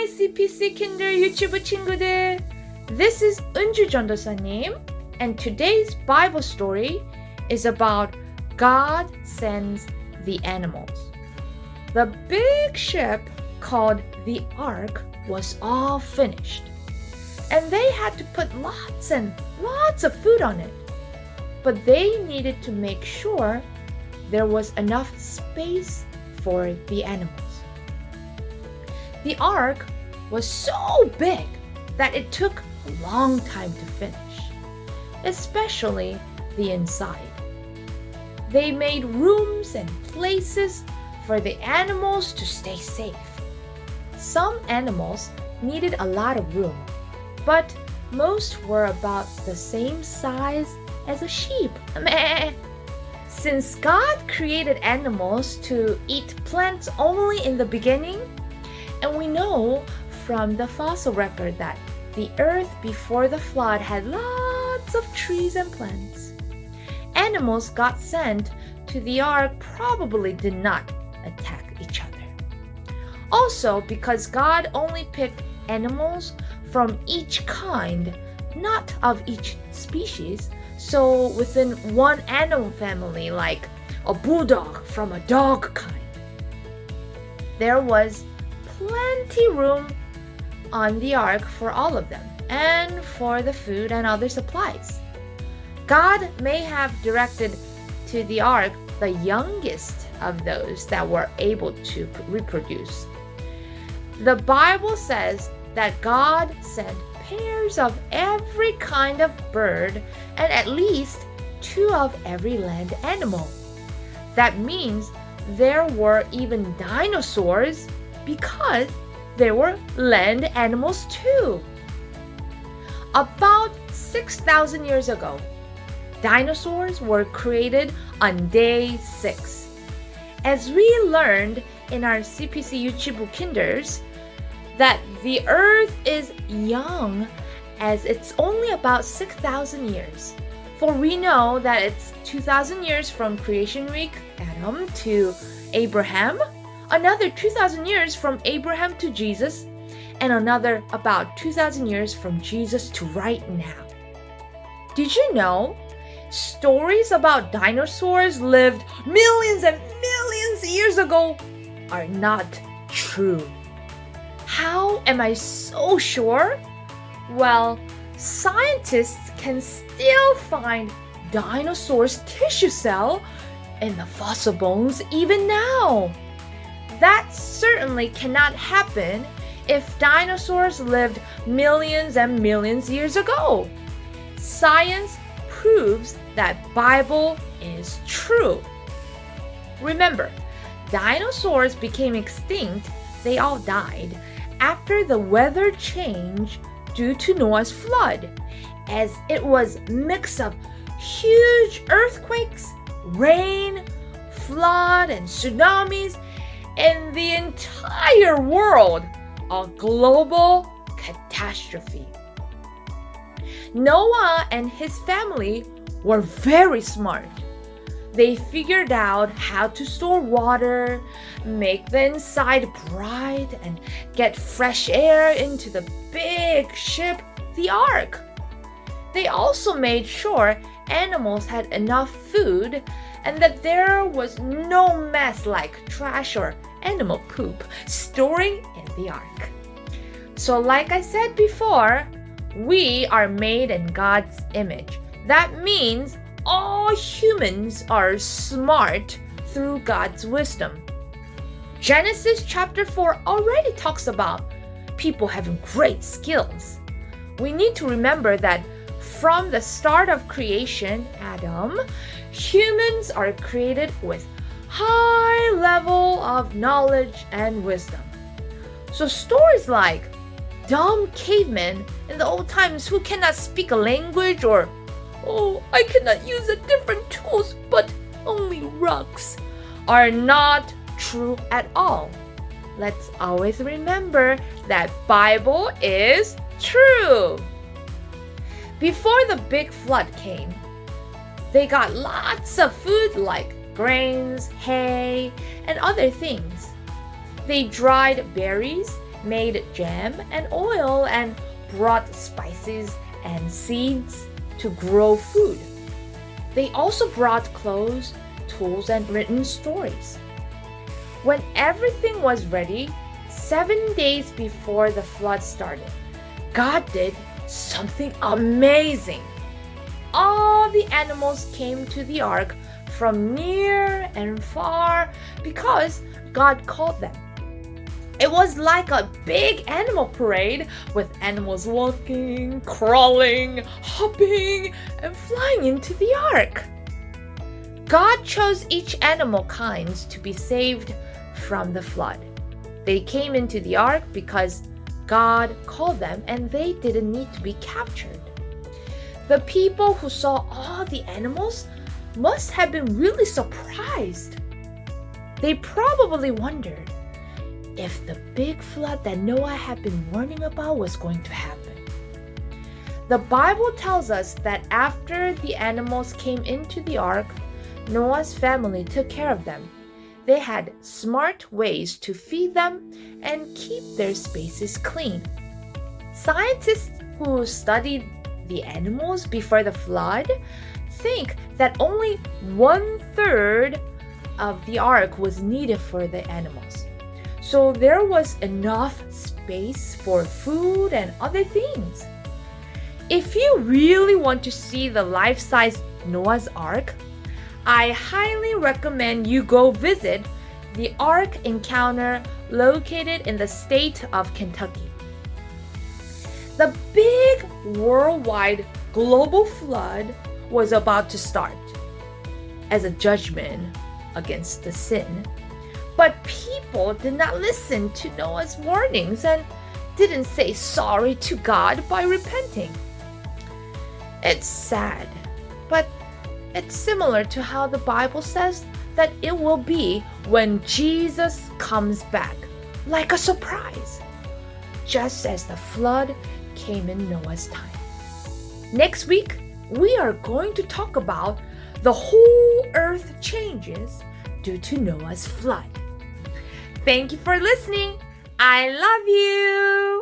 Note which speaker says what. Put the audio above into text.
Speaker 1: Hi, CPC Kinder 유튜브 친구들. This is Eun-Ju 전도사님, and today's Bible story is about God sends the animals. The big ship called the Ark was all finished, and they had to put lots and lots of food on it. But they needed to make sure there was enough space for the animals. The ark was so big that it took a long time to finish, especially the inside. They made rooms and places for the animals to stay safe. Some animals needed a lot of room, but most were about the same size as a sheep. Meh. Since God created animals to eat plants only in the beginning, and we know from the fossil record that the earth before the flood had lots of trees and plants, animals got sent to the ark probably did not attack each other. Also, because God only picked animals from each kind, not of each species, so within one animal family, like a bulldog from a dog kind, there was plenty room on the ark for all of them and for the food and other supplies. God may have directed to the ark the youngest of those that were able to reproduce. The Bible says that God sent pairs of every kind of bird and at least 2 of every land animal. That means there were even dinosaurs because there were land animals too. About 6,000 years ago, dinosaurs were created on day 6. As we learned in our CPC YouTube Kinders, that the earth is young as it's only about 6,000 years. For we know that it's 2,000 years from creation week, Adam, to Abraham, another 2,000 years from Abraham to Jesus, and another about 2,000 years from Jesus to right now. Did you know stories about dinosaurs lived millions and millions years ago are not true? How am I so sure? Well, scientists can still find dinosaurs' tissue cell in the fossil bones even now. That certainly cannot happen if dinosaurs lived millions and millions years ago. Science proves that Bible is true. Remember, dinosaurs became extinct, they all died, after the weather change due to Noah's flood, as it was a mix of huge earthquakes, rain, flood, and tsunamis, and the entire world, a global catastrophe. Noah and his family were very smart. They figured out how to store water, make the inside bright, and get fresh air into the big ship, the ark. They also made sure animals had enough food and that there was no mess like trash or animal poop storing in the ark. So like I said before, we are made in God's image. That means all humans are smart through God's wisdom. Genesis chapter 4 already talks about people having great skills. We need to remember that from the start of creation, Adam, humans are created with high level of knowledge and wisdom. So stories like dumb cavemen in the old times who cannot speak a language, or oh, I cannot use the different tools but only rocks, are not true at all. Let's always remember that Bible is true. Before the big flood came, they got lots of food like grains, hay, and other things. They dried berries made jam and oil and brought spices and seeds to grow food. They also brought clothes, tools, and written stories. When everything was ready, 7 days before the flood started, God did something amazing. All the animals came to the ark from near and far because God called them. It was like a big animal parade with animals walking, crawling, hopping, and flying into the ark. God chose each animal kinds to be saved from the flood. They came into the ark because God called them and they didn't need to be captured. The people who saw all the animals must have been really surprised. They probably wondered if the big flood that Noah had been warning about was going to happen. The Bible tells us that after the animals came into the ark, Noah's family took care of them. They had smart ways to feed them and keep their spaces clean. Scientists who studied the animals before the flood think that only 1/3 of the ark was needed for the animals. So there was enough space for food and other things. If you really want to see the life-size Noah's Ark, I highly recommend you go visit the Ark Encounter located in the state of Kentucky. The big worldwide global flood was about to start as a judgment against the sin. But people did not listen to Noah's warnings and didn't say sorry to God by repenting. It's sad, but it's similar to how the Bible says that it will be when Jesus comes back, like a surprise, just as the flood came in Noah's time. Next week, we are going to talk about the whole earth changes due to Noah's flood. Thank you for listening. I love you.